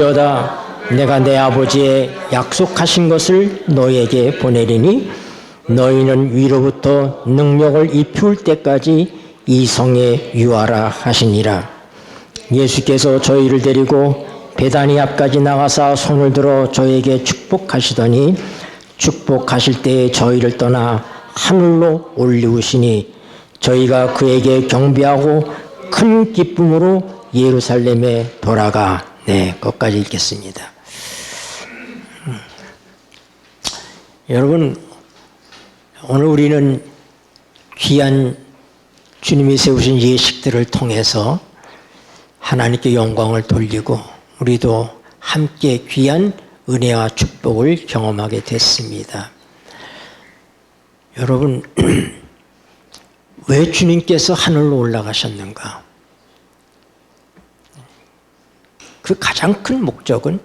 그러다 내가 내 아버지의 약속하신 것을 너희에게 보내리니 너희는 위로부터 능력을 입힐 때까지 이 성에 유하라 하시니라. 예수께서 저희를 데리고 베다니 앞까지 나가사 손을 들어 저에게 축복하시더니 축복하실 때에 저희를 떠나 하늘로 올리우시니 저희가 그에게 경배하고 큰 기쁨으로 예루살렘에 돌아가. 네, 끝까지 읽겠습니다. 여러분, 오늘 우리는 귀한 주님이 세우신 예식들을 통해서 하나님께 영광을 돌리고 우리도 함께 귀한 은혜와 축복을 경험하게 됐습니다. 여러분, 왜 주님께서 하늘로 올라가셨는가? 그 가장 큰 목적은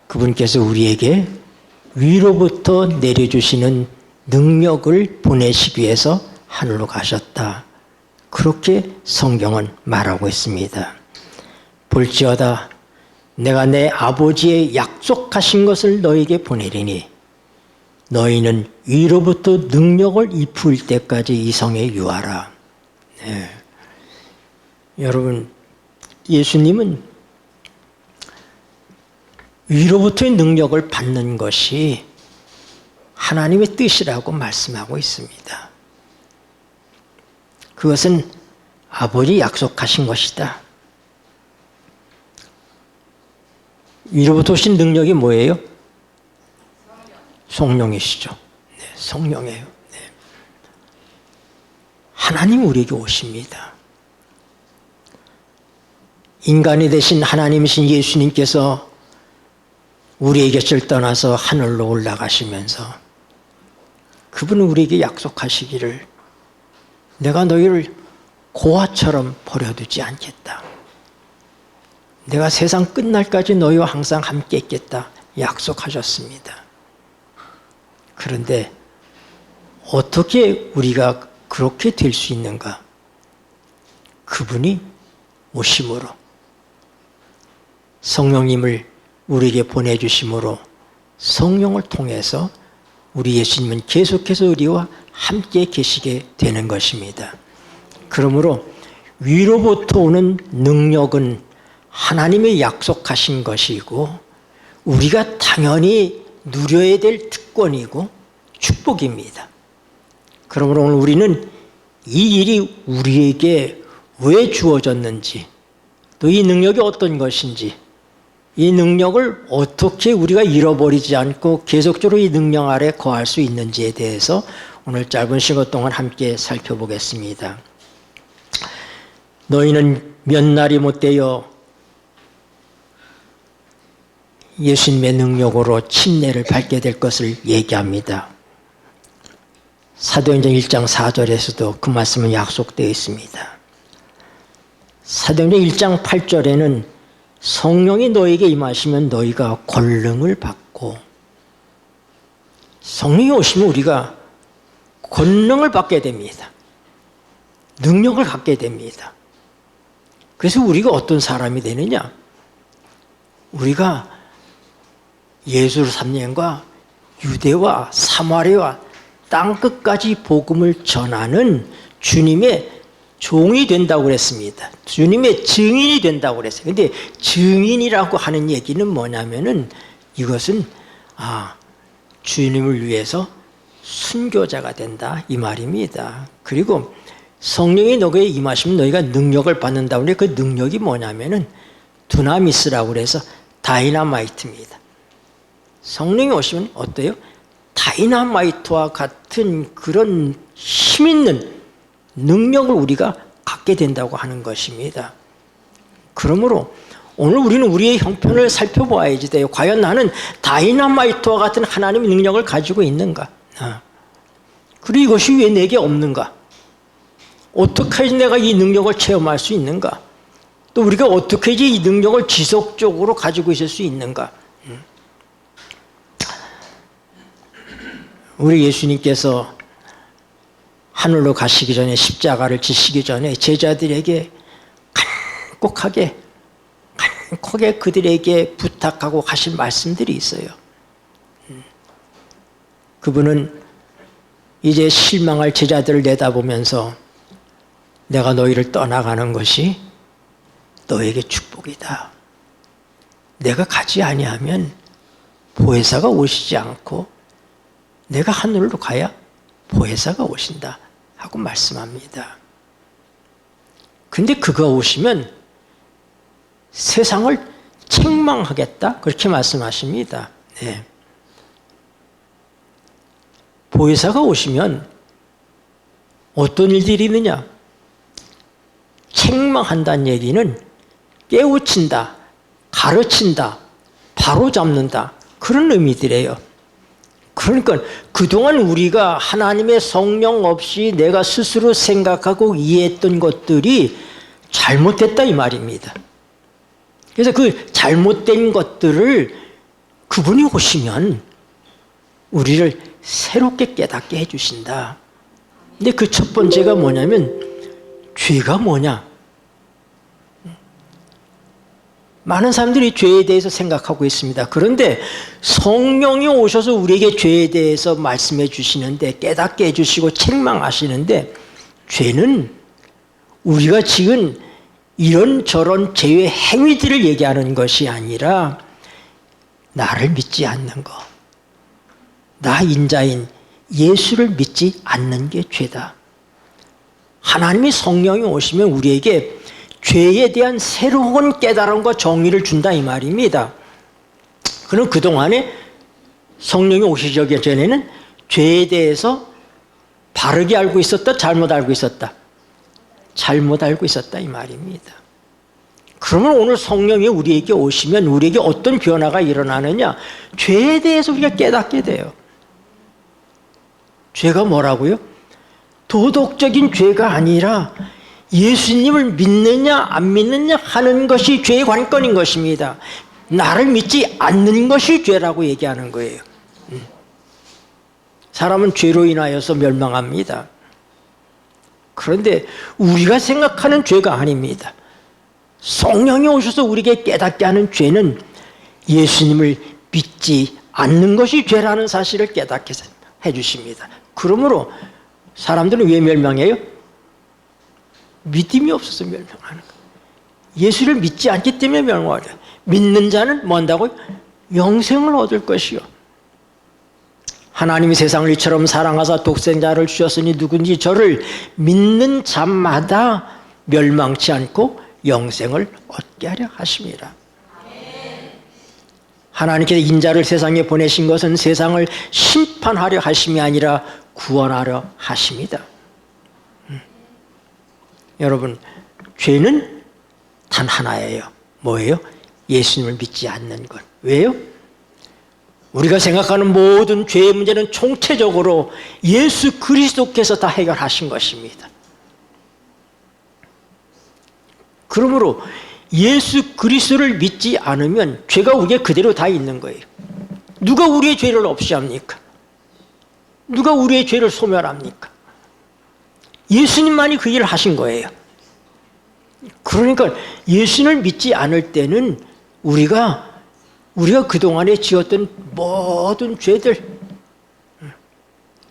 그분께서 우리에게 위로부터 내려주시는 능력을 보내시기 위해서 하늘로 가셨다. 그렇게 성경은 말하고 있습니다. 볼지어다 내가 내 아버지의 약속하신 것을 너에게 보내리니 너희는 위로부터 능력을 입힐 때까지 이 성에 유하라. 네. 여러분, 예수님은 위로부터의 능력을 받는 것이 하나님의 뜻이라고 말씀하고 있습니다. 그것은 아버지 약속하신 것이다. 위로부터 오신 능력이 뭐예요? 성령이시죠. 네, 성령이에요. 네. 하나님 우리에게 오십니다. 인간이 되신 하나님이신 예수님께서 우리의 곁을 떠나서 하늘로 올라가시면서 그분은 우리에게 약속하시기를 내가 너희를 고아처럼 버려두지 않겠다. 내가 세상 끝날까지 너희와 항상 함께 있겠다. 약속하셨습니다. 그런데 어떻게 우리가 그렇게 될 수 있는가? 그분이 오심으로 성령님을 우리에게 보내주심으로 성령을 통해서 우리 예수님은 계속해서 우리와 함께 계시게 되는 것입니다. 그러므로 위로부터 오는 능력은 하나님의 약속하신 것이고 우리가 당연히 누려야 될 특권이고 축복입니다. 그러므로 오늘 우리는 이 일이 우리에게 왜 주어졌는지 또 이 능력이 어떤 것인지 이 능력을 어떻게 우리가 잃어버리지 않고 계속적으로 이 능력 아래 거할 수 있는지에 대해서 오늘 짧은 시간 동안 함께 살펴보겠습니다. 너희는 몇 날이 못되어 예수님의 능력으로 침례를 받게 될 것을 얘기합니다. 사도행전 1장 4절에서도 그 말씀은 약속되어 있습니다. 사도행전 1장 8절에는 성령이 너에게 임하시면 너희가 권능을 받고 성령이 오시면 우리가 권능을 받게 됩니다. 능력을 갖게 됩니다. 그래서 우리가 어떤 사람이 되느냐? 우리가 예루살렘과 유대와 사마리아와 땅끝까지 복음을 전하는 주님의 종이 된다고 그랬습니다. 주님의 증인이 된다고 그랬어요. 그런데 증인이라고 하는 얘기는 뭐냐면은 이것은 주님을 위해서 순교자가 된다 이 말입니다. 그리고 성령이 너에게 임하시면 너희가 능력을 받는다고 하는데 그 능력이 뭐냐면은 두나미스라고 그래서 다이나마이트입니다. 성령이 오시면 어때요? 다이나마이트와 같은 그런 힘 있는 능력을 우리가 갖게 된다고 하는 것입니다. 그러므로 오늘 우리는 우리의 형편을 살펴보아야지 돼요. 과연 나는 다이나마이트와 같은 하나님의 능력을 가지고 있는가? 그리고 이것이 왜 내게 없는가? 어떻게 해야지 내가 이 능력을 체험할 수 있는가? 또 우리가 어떻게 해야지 이 능력을 지속적으로 가지고 있을 수 있는가? 우리 예수님께서 하늘로 가시기 전에 십자가를 지시기 전에 제자들에게 간곡하게 크게 그들에게 부탁하고 하신 말씀들이 있어요. 그분은 이제 실망할 제자들을 내다보면서 내가 너희를 떠나가는 것이 너에게 축복이다. 내가 가지 아니하면 보혜사가 오시지 않고 내가 하늘로 가야 보혜사가 오신다 하고 말씀합니다. 근데 그가 오시면 세상을 책망하겠다 그렇게 말씀하십니다. 네. 보혜사가 오시면 어떤 일들이 있느냐? 책망한다는 얘기는 깨우친다, 가르친다, 바로잡는다 그런 의미들이에요. 그러니까 그동안 우리가 하나님의 성령 없이 내가 스스로 생각하고 이해했던 것들이 잘못됐다 이 말입니다. 그래서 그 잘못된 것들을 그분이 오시면 우리를 새롭게 깨닫게 해주신다. 근데 그 첫 번째가 뭐냐면 죄가 뭐냐? 많은 사람들이 죄에 대해서 생각하고 있습니다. 그런데 성령이 오셔서 우리에게 죄에 대해서 말씀해 주시는데 깨닫게 해주시고 책망하시는데 죄는 우리가 지금 이런저런 죄의 행위들을 얘기하는 것이 아니라 나를 믿지 않는 것, 나 인자인 예수를 믿지 않는 게 죄다. 하나님이 성령이 오시면 우리에게 죄에 대한 새로운 깨달음과 정의를 준다 이 말입니다. 그럼 그동안에 성령이 오시기 전에는 죄에 대해서 바르게 알고 있었다, 잘못 알고 있었다? 잘못 알고 있었다 이 말입니다. 그러면 오늘 성령이 우리에게 오시면 우리에게 어떤 변화가 일어나느냐? 죄에 대해서 우리가 깨닫게 돼요. 죄가 뭐라고요? 도덕적인 죄가 아니라 예수님을 믿느냐 안 믿느냐 하는 것이 죄의 관건인 것입니다. 나를 믿지 않는 것이 죄라고 얘기하는 거예요. 사람은 죄로 인하여서 멸망합니다. 그런데 우리가 생각하는 죄가 아닙니다. 성령이 오셔서 우리에게 깨닫게 하는 죄는 예수님을 믿지 않는 것이 죄라는 사실을 깨닫게 해주십니다. 그러므로 사람들은 왜 멸망해요? 믿음이 없어서 멸망하는 거예요. 예수를 믿지 않기 때문에 멸망하죠. 믿는 자는 뭐 한다고요? 영생을 얻을 것이요. 하나님이 세상을 이처럼 사랑하사 독생자를 주셨으니 누군지 저를 믿는 자마다 멸망치 않고 영생을 얻게 하려 하심이라. 하나님께서 인자를 세상에 보내신 것은 세상을 심판하려 하심이 아니라 구원하려 하심이다. 여러분, 죄는 단 하나예요. 뭐예요? 예수님을 믿지 않는 것. 왜요? 우리가 생각하는 모든 죄의 문제는 총체적으로 예수 그리스도께서 다 해결하신 것입니다. 그러므로 예수 그리스도를 믿지 않으면 죄가 우리에 그대로 다 있는 거예요. 누가 우리의 죄를 없이 합니까? 누가 우리의 죄를 소멸합니까? 예수님만이 그 일을 하신 거예요. 그러니까 예수님을 믿지 않을 때는 우리가 그동안에 지었던 모든 죄들,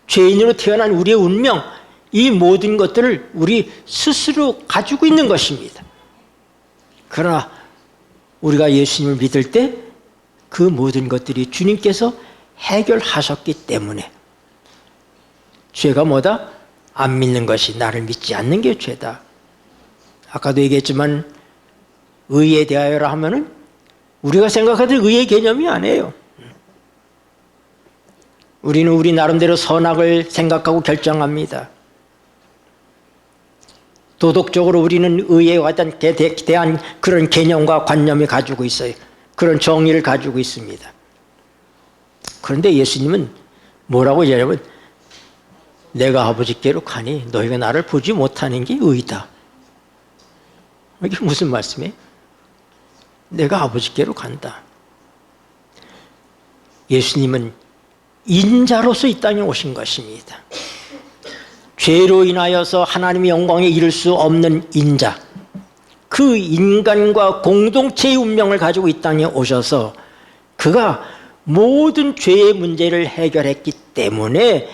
죄인으로 태어난 우리의 운명, 이 모든 것들을 우리 스스로 가지고 있는 것입니다. 그러나 우리가 예수님을 믿을 때 그 모든 것들이 주님께서 해결하셨기 때문에 죄가 뭐다? 안 믿는 것이, 나를 믿지 않는 게 죄다. 아까도 얘기했지만 의에 대하여라 하면은 우리가 생각하던 의의 개념이 아니에요. 우리는 우리 나름대로 선악을 생각하고 결정합니다. 도덕적으로 우리는 의에 대한 그런 개념과 관념이 가지고 있어요. 그런 정의를 가지고 있습니다. 그런데 예수님은 뭐라고 얘기하냐면 내가 아버지께로 가니 너희가 나를 보지 못하는 게 의다. 이게 무슨 말씀이에요? 내가 아버지께로 간다. 예수님은 인자로서 이 땅에 오신 것입니다. 죄로 인하여서 하나님의 영광에 이를 수 없는 인자, 그 인간과 공동체의 운명을 가지고 이 땅에 오셔서 그가 모든 죄의 문제를 해결했기 때문에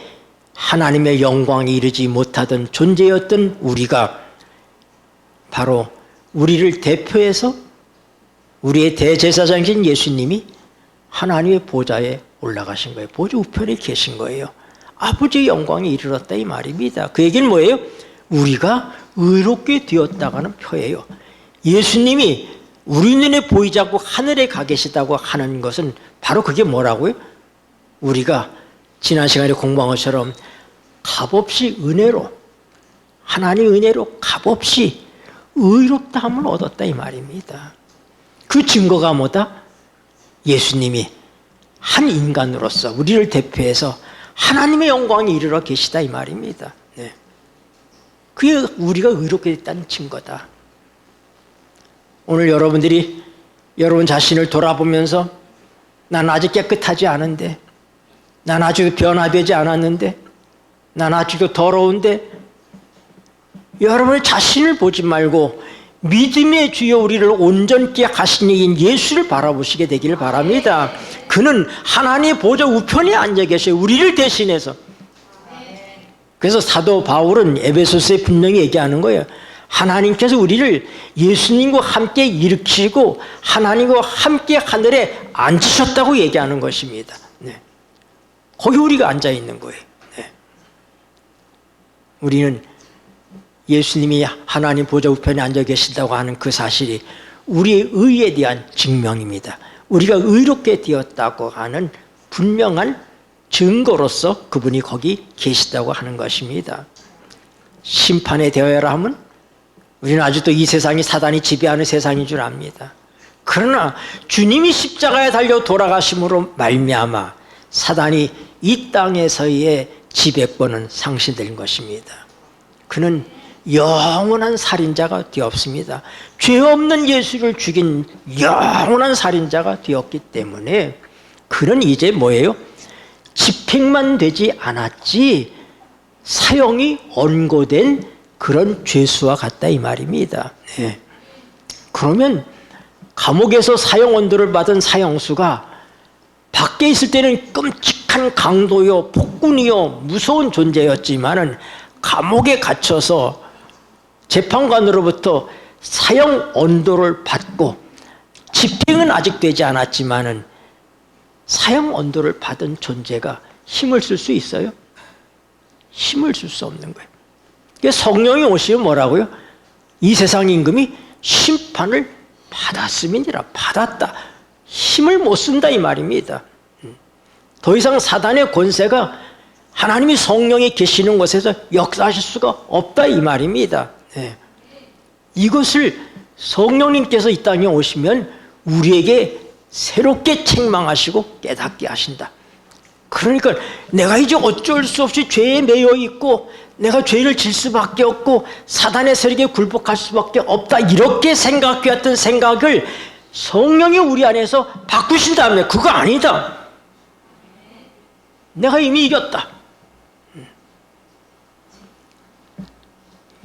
하나님의 영광에 이르지 못하던 존재였던 우리가 바로 우리를 대표해서 우리의 대제사장이신 예수님이 하나님의 보좌에 올라가신 거예요. 보좌 우편에 계신 거예요. 아버지의 영광에 이르렀다 이 말입니다. 그 얘기는 뭐예요? 우리가 의롭게 되었다가는 표예요. 예수님이 우리 눈에 보이지 않고 하늘에 가 계시다고 하는 것은 바로 그게 뭐라고요? 우리가 지난 시간에 공부한 것처럼 값없이 은혜로, 하나님의 은혜로 값없이 의롭다함을 얻었다 이 말입니다. 그 증거가 뭐다? 예수님이 한 인간으로서 우리를 대표해서 하나님의 영광에 이르러 계시다 이 말입니다. 네. 그게 우리가 의롭게 됐다는 증거다. 오늘 여러분들이 여러분 자신을 돌아보면서 난 아직 깨끗하지 않은데, 난 아직 변화되지 않았는데, 난 아직도 더러운데, 여러분의 자신을 보지 말고 믿음의 주여 우리를 온전케 하신 이인 예수를 바라보시게 되기를 바랍니다. 그는 하나님의 보좌 우편에 앉아 계셔요. 우리를 대신해서. 그래서 사도 바울은 에베소서에 분명히 얘기하는 거예요. 하나님께서 우리를 예수님과 함께 일으키고 하나님과 함께 하늘에 앉으셨다고 얘기하는 것입니다. 네. 거기 우리가 앉아 있는 거예요. 네. 우리는 예수님이 하나님 보좌 우편에 앉아 계신다고 하는 그 사실이 우리의 의에 대한 증명입니다. 우리가 의롭게 되었다고 하는 분명한 증거로서 그분이 거기 계시다고 하는 것입니다. 심판에 대하여라 하면 우리는 아직도 이 세상이 사단이 지배하는 세상인 줄 압니다. 그러나 주님이 십자가에 달려 돌아가심으로 말미암아 사단이 이 땅에서의 지배권은 상실된 것입니다. 그는 영원한 살인자가 되었습니다. 죄 없는 예수를 죽인 영원한 살인자가 되었기 때문에 그는 이제 뭐예요? 집행만 되지 않았지 사형이 언고된 그런 죄수와 같다 이 말입니다. 네. 그러면 감옥에서 사형 언도를 받은 사형수가 밖에 있을 때는 끔찍한 강도요 폭군이요 무서운 존재였지만은 감옥에 갇혀서 재판관으로부터 사형 언도를 받고 집행은 아직 되지 않았지만은 사형 언도를 받은 존재가 힘을 쓸 수 있어요? 힘을 쓸 수 없는 거예요. 성령이 오시면 뭐라고요? 이 세상 임금이 심판을 받았음이니라. 받았다. 힘을 못 쓴다 이 말입니다. 더 이상 사단의 권세가 하나님이 성령이 계시는 곳에서 역사하실 수가 없다 이 말입니다. 네. 이것을 성령님께서 이 땅에 오시면 우리에게 새롭게 책망하시고 깨닫게 하신다. 그러니까 내가 이제 어쩔 수 없이 죄에 매여 있고 내가 죄를 질 수밖에 없고 사단의 세력에 굴복할 수밖에 없다 이렇게 생각해왔던 생각을 성령이 우리 안에서 바꾸신 다음에 그거 아니다. 내가 이미 이겼다.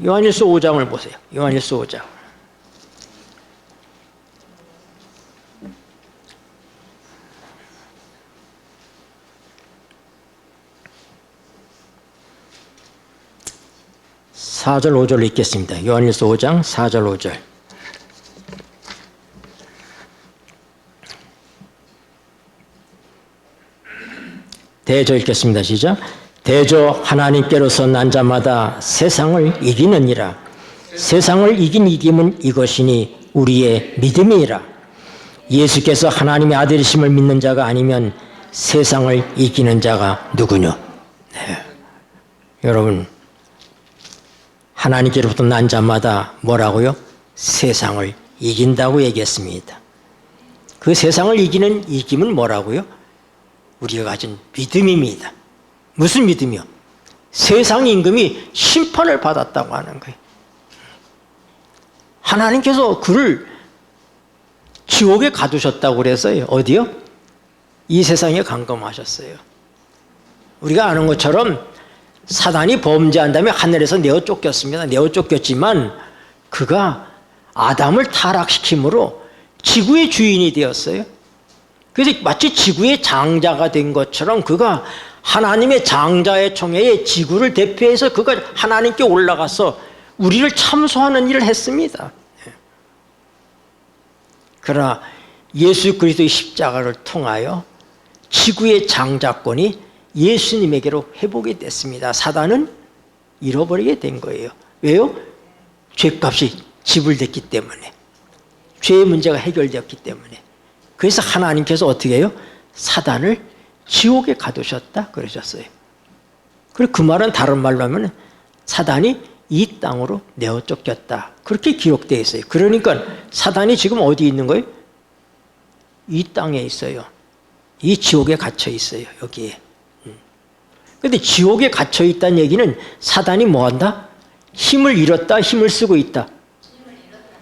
요한일서 5장을 보세요. 요한일서 5장. (4절) (5절로) 읽겠습니다. 요한일서 5장 4절 5절. 대저 읽겠습니다. 시작. 대저 하나님께로서 난 자마다 세상을 이기느니라. 세상을 이긴 이김은 이것이니 우리의 믿음이라. 예수께서 하나님의 아들이심을 믿는 자가 아니면 세상을 이기는 자가 누구뇨? 네. 여러분 하나님께로부터 난 자마다 뭐라고요? 세상을 이긴다고 얘기했습니다. 그 세상을 이기는 이김은 뭐라고요? 우리가 가진 믿음입니다. 무슨 믿음이요? 세상 임금이 심판을 받았다고 하는 거예요. 하나님께서 그를 지옥에 가두셨다고 그래서요. 어디요? 이 세상에 감금하셨어요. 우리가 아는 것처럼 사단이 범죄한 다음에 하늘에서 내어 쫓겼습니다. 내어 쫓겼지만 그가 아담을 타락시킴으로 지구의 주인이 되었어요. 그래서 마치 지구의 장자가 된 것처럼 그가 하나님의 장자의 총회에 지구를 대표해서 그가 하나님께 올라가서 우리를 참소하는 일을 했습니다. 그러나 예수 그리스도의 십자가를 통하여 지구의 장자권이 예수님에게로 회복이 됐습니다. 사단은 잃어버리게 된 거예요. 왜요? 죄값이 지불됐기 때문에, 죄의 문제가 해결되었기 때문에. 그래서 하나님께서 어떻게 해요? 사단을 지옥에 가두셨다 그러셨어요. 그리고 그 말은 다른 말로 하면 사단이 이 땅으로 내어 쫓겼다, 그렇게 기록되어 있어요. 그러니까 사단이 지금 어디 있는 거예요? 이 땅에 있어요. 이 지옥에 갇혀 있어요. 여기에. 그런데 지옥에 갇혀 있다는 얘기는 사단이 뭐한다? 힘을 잃었다, 힘을 쓰고 있다?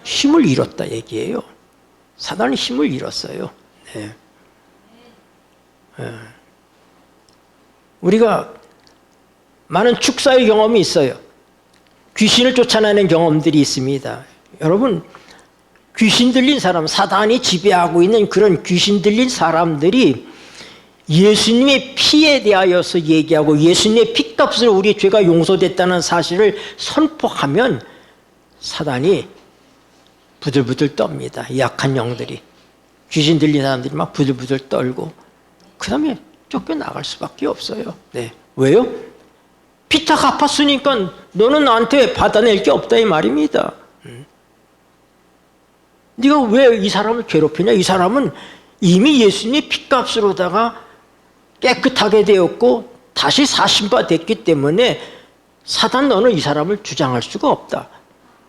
힘을 잃었다 얘기예요. 사단은 힘을 잃었어요. 네. 우리가 많은 축사의 경험이 있어요. 귀신을 쫓아내는 경험들이 있습니다. 여러분, 귀신 들린 사람, 사단이 지배하고 있는 그런 귀신 들린 사람들이 예수님의 피에 대하여서 얘기하고 예수님의 피값으로 우리의 죄가 용서됐다는 사실을 선포하면 사단이 부들부들 떱니다. 약한 영들이, 귀신 들린 사람들이 막 부들부들 떨고 그 다음에 쫓겨나갈 수밖에 없어요. 네. 왜요? 피타 갚았으니까 너는 나한테 받아낼 게 없다 이 말입니다. 네가 왜 이 사람을 괴롭히냐? 이 사람은 이미 예수님의 피값으로다가 깨끗하게 되었고 다시 사신바 됐기 때문에 사단 너는 이 사람을 주장할 수가 없다.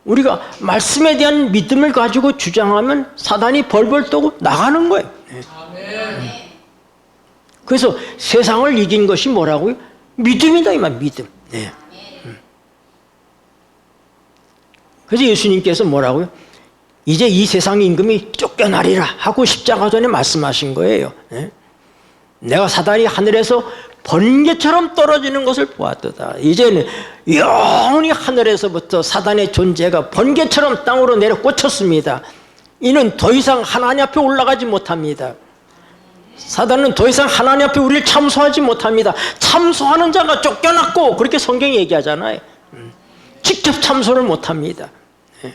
우리가 말씀에 대한 믿음을 가지고 주장하면 사단이 벌벌 떠고 나가는 거예요. 네. 그래서 세상을 이긴 것이 뭐라고요? 믿음이다 이 말, 믿음. 네. 그래서 예수님께서 뭐라고요? 이제 이 세상 임금이 쫓겨나리라 하고 십자가전에 말씀하신 거예요. 네? 내가 사단이 하늘에서 번개처럼 떨어지는 것을 보았도다. 이제는 영원히 하늘에서부터 사단의 존재가 번개처럼 땅으로 내려 꽂혔습니다. 이는 더 이상 하나님 앞에 올라가지 못합니다. 사단은 더 이상 하나님 앞에 우리를 참소하지 못합니다. 참소하는 자가 쫓겨났고, 그렇게 성경이 얘기하잖아요. 직접 참소를 못합니다. 네.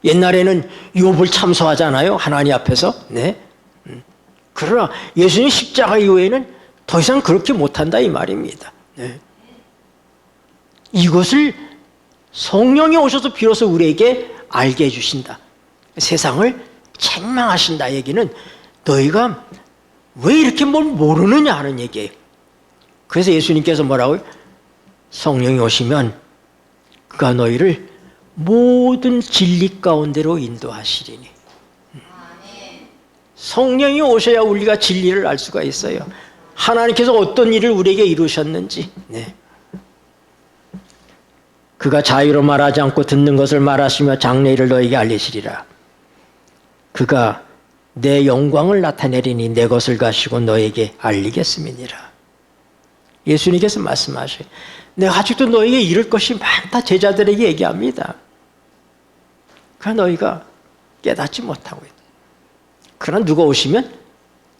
옛날에는 욥을 참소하잖아요, 하나님 앞에서. 네. 그러나 예수님 십자가 이후에는 더 이상 그렇게 못한다 이 말입니다. 네. 이것을 성령이 오셔서 비로소 우리에게 알게 해주신다. 세상을 책망하신다 얘기는 너희가 왜 이렇게 뭘 모르느냐 하는 얘기예요. 그래서 예수님께서 뭐라고요? 성령이 오시면 그가 너희를 모든 진리 가운데로 인도하시리니. 성령이 오셔야 우리가 진리를 알 수가 있어요. 하나님께서 어떤 일을 우리에게 이루셨는지. 네. 그가 자유로 말하지 않고 듣는 것을 말하시며 장래 일을 너에게 알리시리라. 그가 내 영광을 나타내리니 내 것을 가시고 너에게 알리겠음이니라. 예수님께서 말씀하셔요. 내가 아직도 너에게 이룰 것이 많다 제자들에게 얘기합니다. 그러나 너희가 깨닫지 못하고 있다. 그러나 누가 오시면,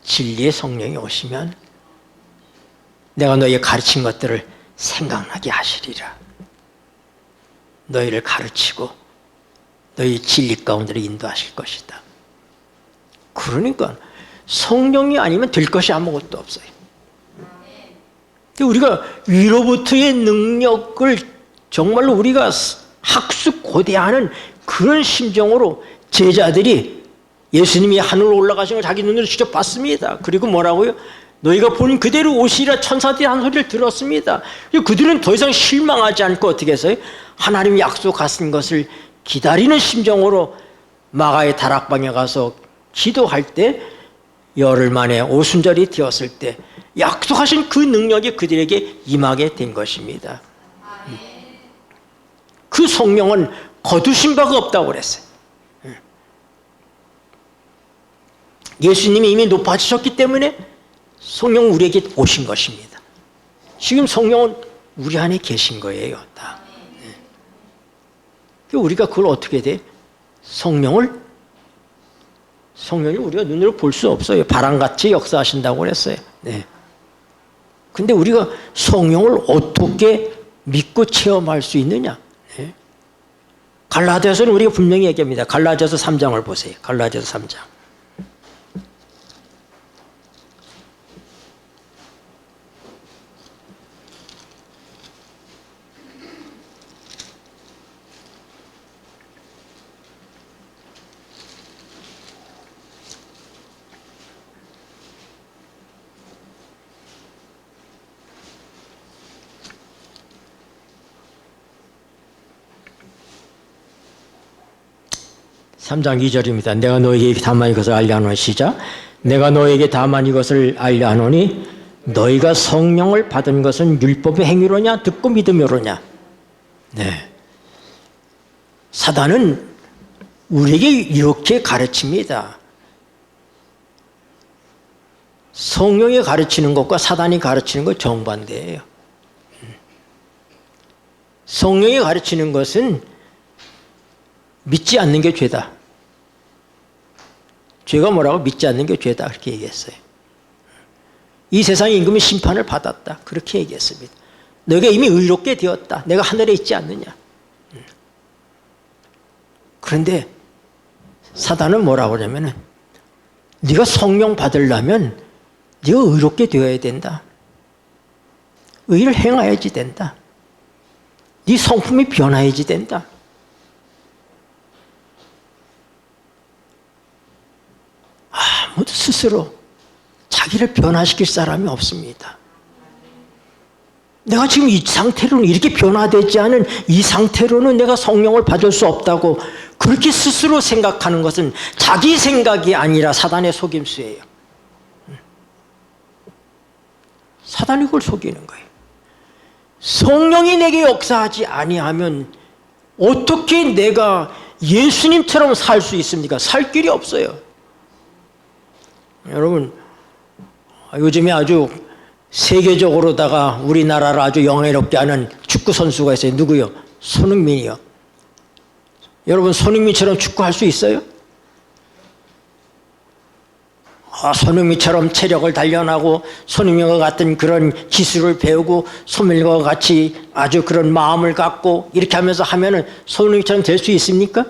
진리의 성령이 오시면 내가 너희에게 가르친 것들을 생각나게 하시리라. 너희를 가르치고 너희 진리 가운데로 인도하실 것이다. 그러니까 성령이 아니면 될 것이 아무것도 없어요. 우리가 위로부터의 능력을 정말로 우리가 학습고대하는 그런 심정으로 제자들이 예수님이 하늘로 올라가신 걸 자기 눈으로 직접 봤습니다. 그리고 뭐라고요? 너희가 본 그대로 오시리라 천사들이 한 소리를 들었습니다. 그들은 더 이상 실망하지 않고 어떻게 했어요? 하나님이 약속하신 것을 기다리는 심정으로 마가의 다락방에 가서 기도할 때 열흘 만에 오순절이 되었을 때 약속하신 그 능력이 그들에게 임하게 된 것입니다. 그 성령은 거두신 바가 없다고 그랬어요. 예수님이 이미 높아지셨기 때문에 성령은 우리에게 오신 것입니다. 지금 성령은 우리 안에 계신 거예요. 다. 우리가 그걸 어떻게 돼? 성령을 우리가 눈으로 볼 수 없어요. 바람같이 역사하신다고 그랬어요. 네. 근데 우리가 성령을 어떻게 믿고 체험할 수 있느냐? 네. 갈라디아서는 우리가 분명히 얘기합니다. 갈라디아서 3장을 보세요. 갈라디아서 3장. 삼장 2절입니다. 내가 너에게 다만 이것을 알려 하노니 시작. 내가 너에게 다만 이것을 알려 하노니 너희가 성령을 받은 것은 율법의 행위로냐 듣고 믿음으로냐. 네. 사단은 우리에게 이렇게 가르칩니다. 성령이 가르치는 것과 사단이 가르치는 것 정반대예요. 성령이 가르치는 것은 믿지 않는 게 죄다. 죄가 뭐라고? 믿지 않는 게 죄다. 그렇게 얘기했어요. 이 세상의 임금이 심판을 받았다. 그렇게 얘기했습니다. 너희가 이미 의롭게 되었다. 내가 하늘에 있지 않느냐. 그런데 사단은 뭐라고 하냐면은 네가 성령 받으려면 네가 의롭게 되어야 된다. 의를 행해야지 된다. 네 성품이 변화해야지 된다. 아무도 스스로 자기를 변화시킬 사람이 없습니다. 내가 지금 이 상태로는 이렇게 변화되지 않은 이 상태로는 내가 성령을 받을 수 없다고 그렇게 스스로 생각하는 것은 자기 생각이 아니라 사단의 속임수예요. 사단이 그걸 속이는 거예요. 성령이 내게 역사하지 아니하면 어떻게 내가 예수님처럼 살 수 있습니까? 살 길이 없어요. 여러분, 요즘에 아주 세계적으로다가 우리나라를 아주 영예롭게 하는 축구 선수가 있어요. 누구요? 손흥민이요. 여러분, 손흥민처럼 축구할 수 있어요? 손흥민처럼 체력을 단련하고 손흥민과 같은 그런 기술을 배우고 손흥민과 같이 아주 그런 마음을 갖고 이렇게 하면은 손흥민처럼 될 수 있습니까?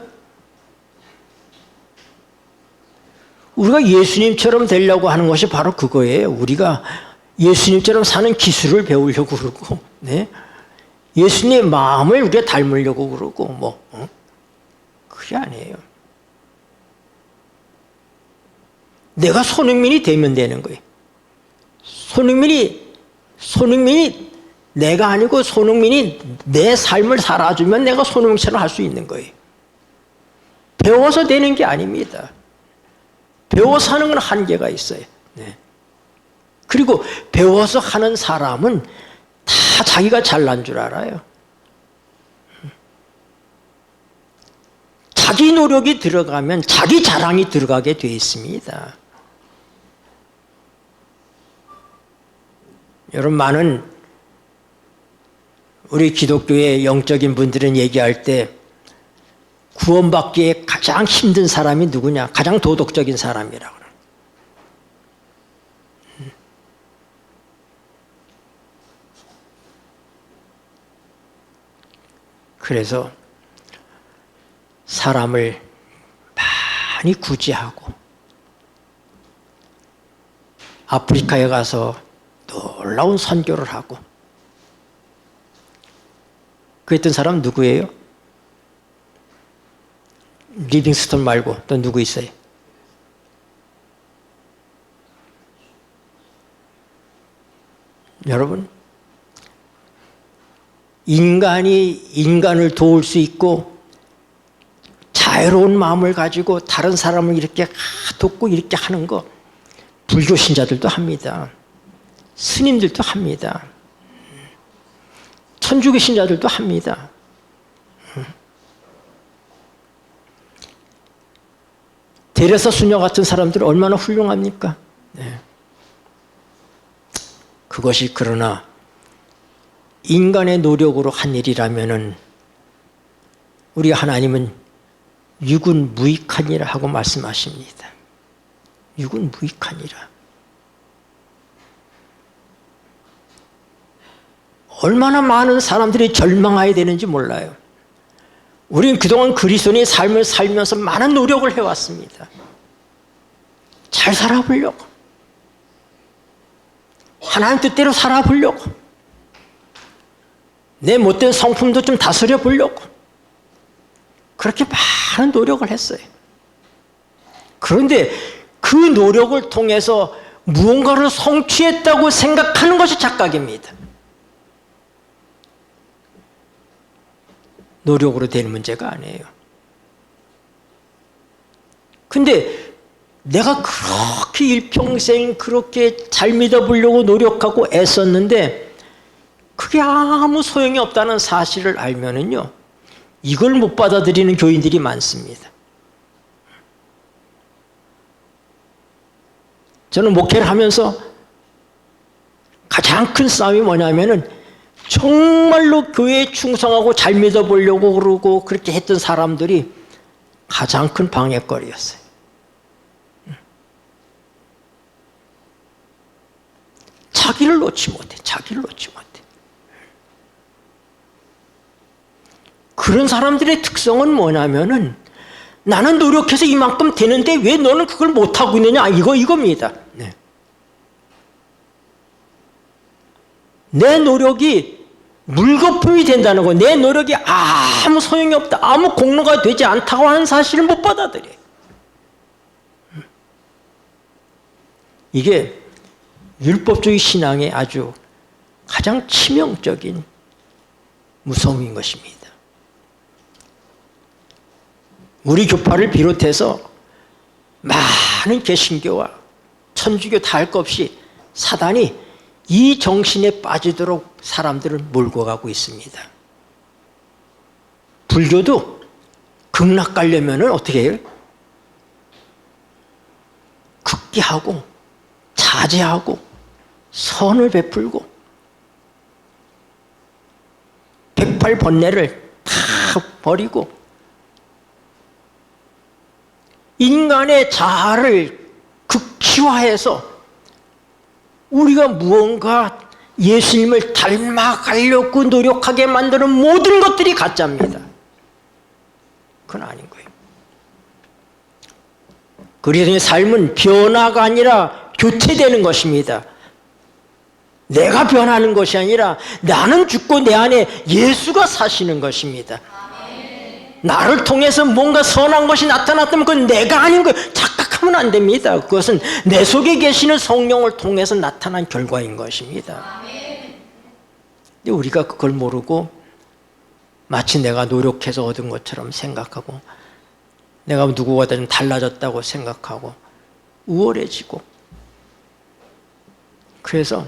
우리가 예수님처럼 되려고 하는 것이 바로 그거예요. 우리가 예수님처럼 사는 기술을 배우려고 그러고, 네? 예수님의 마음을 우리가 닮으려고 그러고, 그게 아니에요. 내가 손흥민이 되면 되는 거예요. 손흥민이 내가 아니고 손흥민이 내 삶을 살아주면 내가 손흥민처럼 할 수 있는 거예요. 배워서 되는 게 아닙니다. 배워서 하는 건 한계가 있어요. 네. 그리고 배워서 하는 사람은 다 자기가 잘난 줄 알아요. 자기 노력이 들어가면 자기 자랑이 들어가게 돼 있습니다. 여러분, 많은 우리 기독교의 영적인 분들은 얘기할 때 구원받기에 가장 힘든 사람이 누구냐? 가장 도덕적인 사람이라고. 그래서 사람을 많이 구제하고 아프리카에 가서 놀라운 선교를 하고 그랬던 사람 누구예요? 리빙스턴 말고 또 누구 있어요? 여러분, 인간이 인간을 도울 수 있고 자유로운 마음을 가지고 다른 사람을 이렇게 돕고 이렇게 하는 거 불교 신자들도 합니다. 스님들도 합니다. 천주교 신자들도 합니다. 데레사 수녀 같은 사람들은 얼마나 훌륭합니까? 네. 그것이 그러나 인간의 노력으로 한 일이라면은 우리 하나님은 육은 무익하니라 하고 말씀하십니다. 육은 무익하니라. 얼마나 많은 사람들이 절망해야 되는지 몰라요. 우리는 그동안 그리스도인의 삶을 살면서 많은 노력을 해왔습니다. 잘 살아보려고, 하나님 뜻대로 살아보려고, 내 못된 성품도 좀 다스려 보려고 그렇게 많은 노력을 했어요. 그런데 그 노력을 통해서 무언가를 성취했다고 생각하는 것이 착각입니다. 노력으로 되는 문제가 아니에요. 근데 내가 그렇게 일평생 그렇게 잘 믿어보려고 노력하고 애썼는데 그게 아무 소용이 없다는 사실을 알면은요, 이걸 못 받아들이는 교인들이 많습니다. 저는 목회를 하면서 가장 큰 싸움이 뭐냐면은 정말로 교회에 충성하고 잘 믿어보려고 그러고 그렇게 했던 사람들이 가장 큰 방해거리였어요. 자기를 놓지 못해. 자기를 놓지 못해. 그런 사람들의 특성은 뭐냐면은 나는 노력해서 이만큼 되는데 왜 너는 그걸 못하고 있느냐, 이겁니다. 네. 내 노력이 물거품이 된다는 거, 내 노력이 아무 소용이 없다, 아무 공로가 되지 않다고 하는 사실을 못 받아들여요. 이게 율법주의 신앙의 아주 가장 치명적인 무서움인 것입니다. 우리 교파를 비롯해서 많은 개신교와 천주교 다 할 것 없이 사단이 이 정신에 빠지도록 사람들을 몰고 가고 있습니다. 불교도 극락 가려면 어떻게 해요? 극기하고 자제하고 선을 베풀고 108번뇌를 다 버리고 인간의 자아를 극치화해서 우리가 무언가 예수님을 닮아가려고 노력하게 만드는 모든 것들이 가짜입니다. 그건 아닌 거예요. 그리스도의 삶은 변화가 아니라 교체되는 것입니다. 내가 변하는 것이 아니라 나는 죽고 내 안에 예수가 사시는 것입니다. 나를 통해서 뭔가 선한 것이 나타났다면 그건 내가 아닌 거예요. 착각하면 안 됩니다. 그것은 내 속에 계시는 성령을 통해서 나타난 결과인 것입니다. 근데 우리가 그걸 모르고 마치 내가 노력해서 얻은 것처럼 생각하고 내가 누구보다 좀 달라졌다고 생각하고 우월해지고, 그래서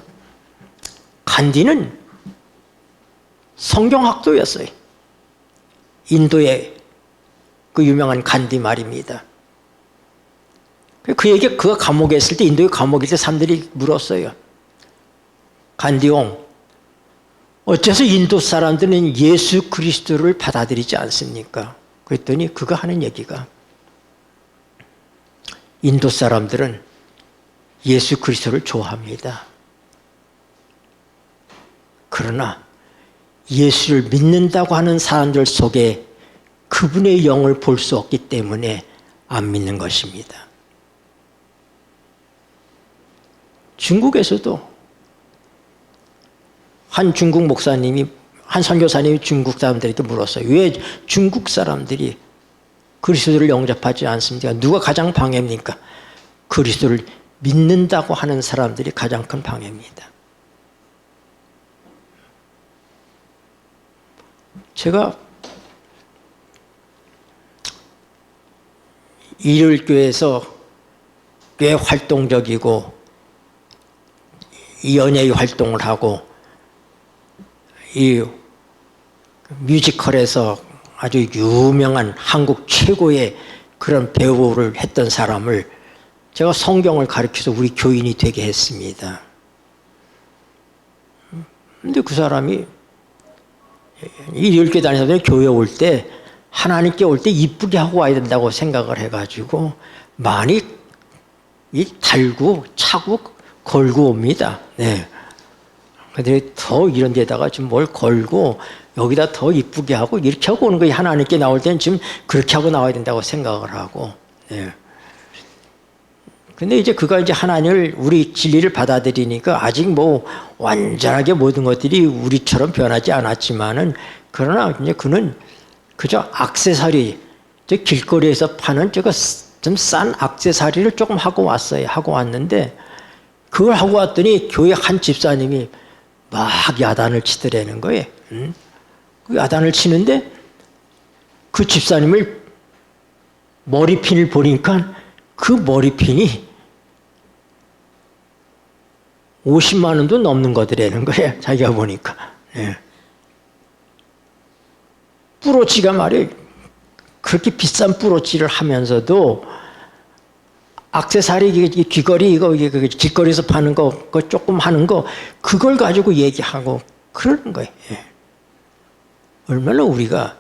간디는 성경학도였어요. 인도의 그 유명한 간디 말입니다. 그에게 그가 감옥에 있을 때, 인도의 감옥에 있을 때 사람들이 물었어요. 간디옹, 어째서 인도 사람들은 예수 그리스도를 받아들이지 않습니까? 그랬더니 그가 하는 얘기가, 인도 사람들은 예수 그리스도를 좋아합니다. 그러나 예수를 믿는다고 하는 사람들 속에 그분의 영을 볼 수 없기 때문에 안 믿는 것입니다. 중국에서도 한 중국 목사님이, 한 선교사님이 중국 사람들에게 물었어요. 왜 중국 사람들이 그리스도를 영접하지 않습니까? 누가 가장 방해입니까? 그리스도를 믿는다고 하는 사람들이 가장 큰 방해입니다. 제가 일요일교회에서 꽤 활동적이고 연예의 활동을 하고 이 뮤지컬에서 아주 유명한 한국 최고의 그런 배우를 했던 사람을 제가 성경을 가르쳐서 우리 교인이 되게 했습니다. 근데 그 사람이 일요일교회 다니면서 교회 올 때 하나님께 올 때 이쁘게 하고 와야 된다고 생각을 해가지고 많이 달고 차고 걸고 옵니다. 네. 근데 더 이런 데다가 지금 뭘 걸고 여기다 더 이쁘게 하고 이렇게 하고 오는 거예요. 하나님께 나올 때는 지금 그렇게 하고 나와야 된다고 생각을 하고. 네. 근데 이제 그가 이제 하나님을 우리 진리를 받아들이니까 아직 뭐 완전하게 모든 것들이 우리처럼 변하지 않았지만은 그러나 이제 그는 그저 액세서리, 저 길거리에서 파는 저거 좀 싼 액세서리를 조금 하고 왔어요. 하고 왔는데 그걸 하고 왔더니 교회 한 집사님이 막 야단을 치더라는 거예요. 그 야단을 치는데 그 집사님을 머리핀을 보니까 그 머리핀이 50만 원도 넘는 거더라는 거예요. 자기가 보니까. 예. 뿌로치가 말이에요. 그렇게 비싼 뿌로치를 하면서도 액세서리, 귀걸이, 이거 길거리에서 파는 거, 그거 조금 하는 거, 그걸 가지고 얘기하고 그러는 거예요. 예. 얼마나 우리가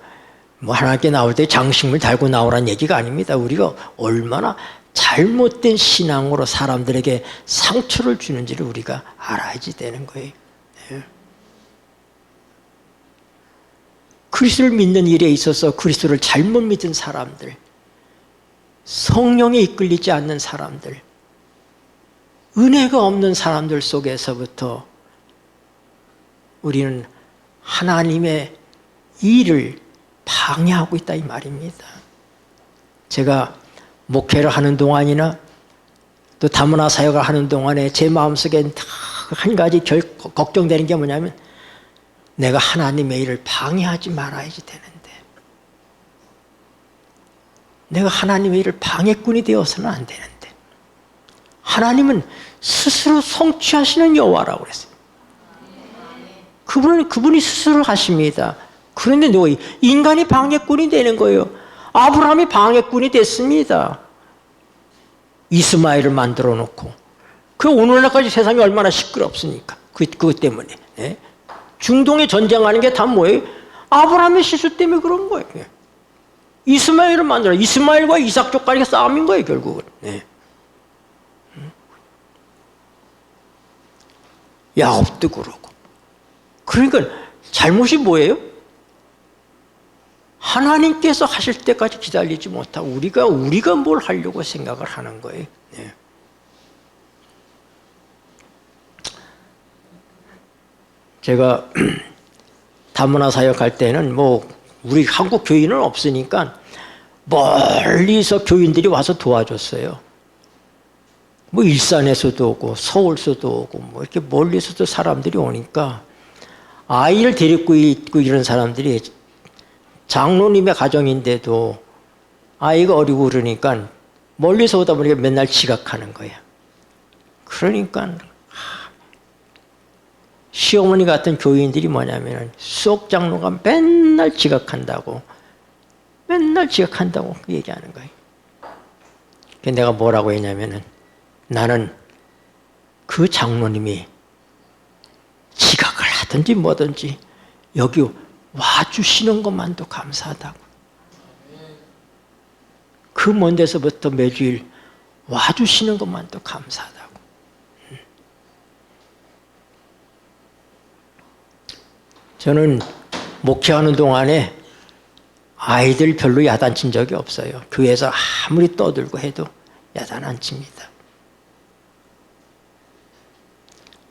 뭐 하나님께 나올 때 장식물 달고 나오라는 얘기가 아닙니다. 우리가 얼마나 잘못된 신앙으로 사람들에게 상처를 주는지를 우리가 알아야지 되는 거예요. 예. 그리스도를 믿는 일에 있어서 그리스도를 잘못 믿은 사람들, 성령에 이끌리지 않는 사람들, 은혜가 없는 사람들 속에서부터 우리는 하나님의 일을 방해하고 있다 이 말입니다. 제가 목회를 하는 동안이나 또 다문화 사역을 하는 동안에 제 마음속에 한 가지 걱정되는 게 뭐냐면 내가 하나님의 일을 방해하지 말아야지 되는데 내가 하나님의 일을 방해꾼이 되어서는 안 되는데 하나님은 스스로 성취하시는 여호와라고 그랬어요. 그분이 스스로 하십니다. 그런데 인간이 방해꾼이 되는 거예요. 아브라함이 방해꾼이 됐습니다. 이스마엘을 만들어 놓고 그 오늘날까지 세상이 얼마나 시끄럽습니까? 그것 때문에. 네? 중동에 전쟁하는 게 다 뭐예요? 아브라함의 실수 때문에 그런 거예요. 이스마엘을 만들어 이스마엘과 이삭 족간이 싸움인 거예요 결국은. 네. 야곱도 그러고. 그러니까 잘못이 뭐예요? 하나님께서 하실 때까지 기다리지 못하고 우리가 뭘 하려고 생각을 하는 거예요. 네. 제가 다문화 사역할 때는 뭐 우리 한국 교인은 없으니까 멀리서 교인들이 와서 도와줬어요. 뭐 일산에서도 오고 서울서도 오고 뭐 이렇게 멀리서도 사람들이 오니까 아이를 데리고 있고 이런 사람들이 장로님의 가정인데도 아이가 어리고 그러니까 멀리서 오다 보니까 맨날 지각하는 거야. 그러니까 시어머니 같은 교인들이 뭐냐면 수옥 장로가 맨날 지각한다고 얘기하는 거예요. 내가 뭐라고 했냐면은 나는 그 장로님이 지각을 하든지 뭐든지 여기 와주시는 것만도 감사하다고. 그 먼 데서부터 매주일 와주시는 것만도 감사하다고. 저는 목회하는 동안에 아이들 별로 야단친 적이 없어요. 교회에서 아무리 떠들고 해도 야단 안 칩니다.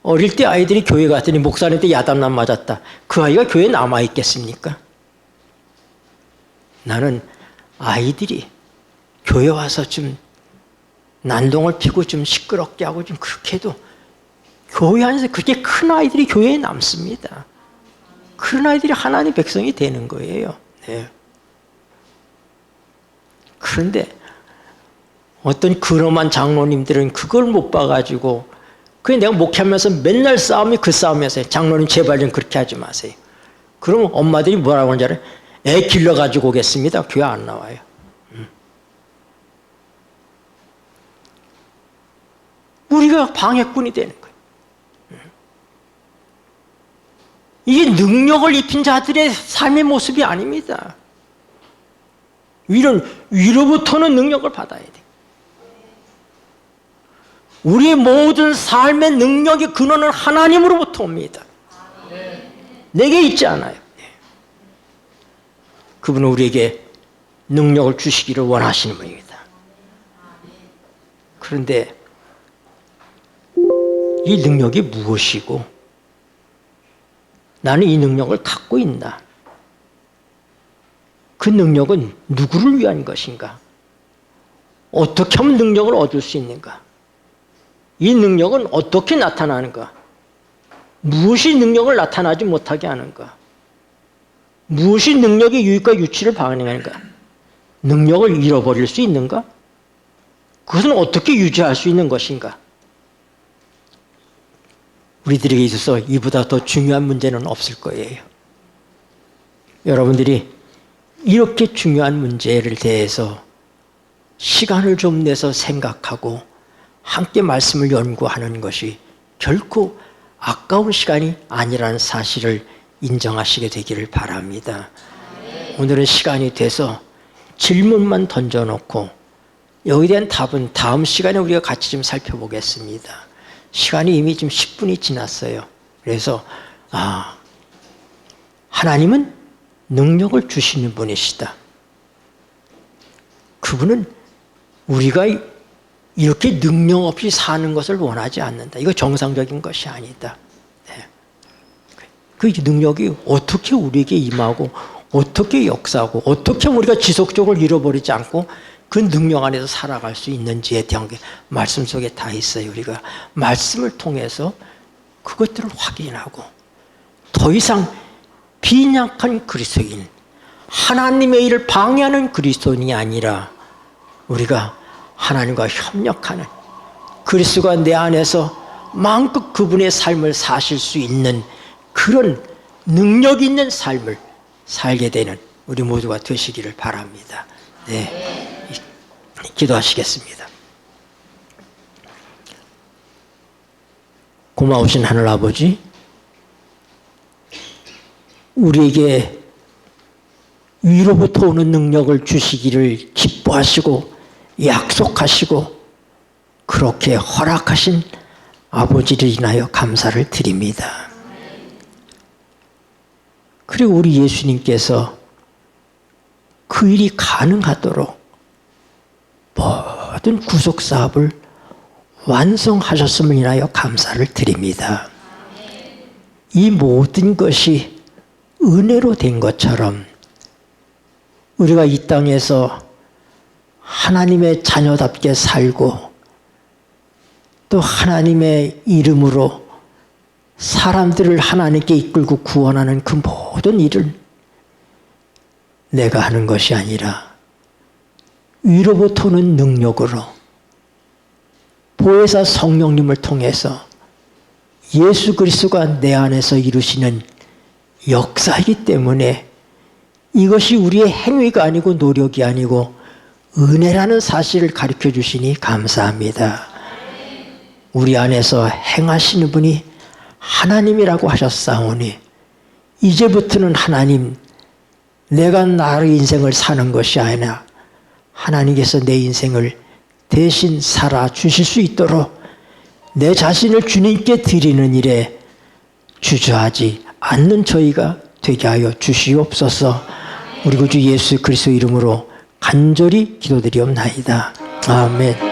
어릴 때 아이들이 교회 갔더니 목사님한테 야단만 맞았다. 그 아이가 교회에 남아있겠습니까? 나는 아이들이 교회 와서 좀 난동을 피고 좀 시끄럽게 하고 좀 그렇게 해도 교회 안에서 그렇게 큰 아이들이 교회에 남습니다. 그런 아이들이 하나님의 백성이 되는 거예요. 네. 그런데 어떤 근엄한 장로님들은 그걸 못 봐가지고 그게 내가 목회하면서 맨날 싸움이 그 싸움이었어요. 장로님 제발 좀 그렇게 하지 마세요. 그러면 엄마들이 뭐라고 하는지 알아요? 애 길러가지고 오겠습니다. 교회 안 나와요. 우리가 방해꾼이 되는 거예요. 이게 능력을 입힌 자들의 삶의 모습이 아닙니다. 위로부터는 능력을 받아야 돼. 우리의 모든 삶의 능력의 근원은 하나님으로부터 옵니다. 내게 있지 않아요. 그분은 우리에게 능력을 주시기를 원하시는 분입니다. 그런데 이 능력이 무엇이고 나는 이 능력을 갖고 있나? 그 능력은 누구를 위한 것인가? 어떻게 하면 능력을 얻을 수 있는가? 이 능력은 어떻게 나타나는가? 무엇이 능력을 나타나지 못하게 하는가? 무엇이 능력의 유익과 유치를 방해하는가? 능력을 잃어버릴 수 있는가? 그것은 어떻게 유지할 수 있는 것인가? 우리들에게 있어서 이보다 더 중요한 문제는 없을 거예요. 여러분들이 이렇게 중요한 문제를 대해서 시간을 좀 내서 생각하고 함께 말씀을 연구하는 것이 결코 아까운 시간이 아니라는 사실을 인정하시게 되기를 바랍니다. 오늘은 시간이 돼서 질문만 던져놓고 여기에 대한 답은 다음 시간에 우리가 같이 좀 살펴보겠습니다. 시간이 이미 지금 10분이 지났어요. 그래서 하나님은 능력을 주시는 분이시다. 그분은 우리가 이렇게 능력 없이 사는 것을 원하지 않는다. 이거 정상적인 것이 아니다. 네. 그 능력이 어떻게 우리에게 임하고 어떻게 역사하고 어떻게 우리가 지속적으로 잃어버리지 않고 그 능력 안에서 살아갈 수 있는지에 대한 게 말씀 속에 다 있어요. 우리가 말씀을 통해서 그것들을 확인하고 더 이상 빈약한 그리스도인, 하나님의 일을 방해하는 그리스도인이 아니라 우리가 하나님과 협력하는 그리스도가 내 안에서 마음껏 그분의 삶을 사실 수 있는 그런 능력 있는 삶을 살게 되는 우리 모두가 되시기를 바랍니다. 네. 기도하시겠습니다. 고마우신 하늘 아버지, 우리에게 위로부터 오는 능력을 주시기를 기뻐하시고 약속하시고 그렇게 허락하신 아버지를 인하여 감사를 드립니다. 그리고 우리 예수님께서 그 일이 가능하도록 모든 구속사업을 완성하셨음을 인하여 감사를 드립니다. 이 모든 것이 은혜로 된 것처럼 우리가 이 땅에서 하나님의 자녀답게 살고 또 하나님의 이름으로 사람들을 하나님께 이끌고 구원하는 그 모든 일을 내가 하는 것이 아니라 위로부터 오는 능력으로 보혜사 성령님을 통해서 예수 그리스도가 내 안에서 이루시는 역사이기 때문에 이것이 우리의 행위가 아니고 노력이 아니고 은혜라는 사실을 가르쳐 주시니 감사합니다. 우리 안에서 행하시는 분이 하나님이라고 하셨사오니 이제부터는 하나님, 내가 나의 인생을 사는 것이 아니라 하나님께서 내 인생을 대신 살아주실 수 있도록 내 자신을 주님께 드리는 일에 주저하지 않는 저희가 되게 하여 주시옵소서. 우리 구주 예수 그리스도 이름으로 간절히 기도드리옵나이다. 아멘.